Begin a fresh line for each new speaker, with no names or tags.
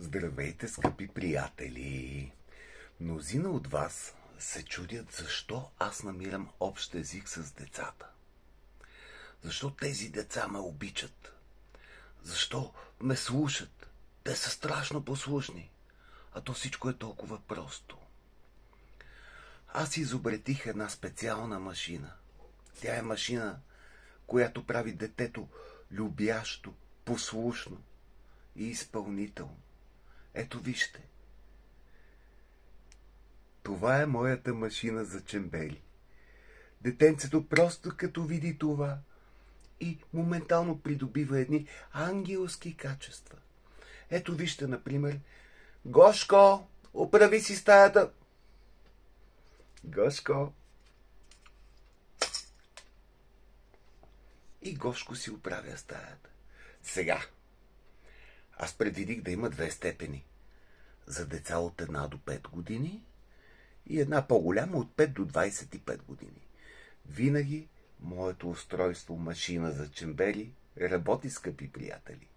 Здравейте, скъпи приятели! Мнозина от вас се чудят защо аз намирам общ език с децата. Защо тези деца ме обичат? Защо ме слушат? Те са страшно послушни. А то всичко е толкова просто. Аз изобретих една специална машина. Тя е машина, която прави детето любящо, послушно и изпълнително. Ето вижте. Това е моята машина за чембели. Детенцето просто като види това и моментално придобива едни ангелски качества. Ето вижте, например, Гошко, оправи си стаята. Гошко. И Гошко си оправя стаята. Сега, аз предвидих да има 2 степени. За деца от 1 до 5 години и една по-голяма от 5 до 25 години. Винаги моето устройство машина за чембели работи, скъпи приятели.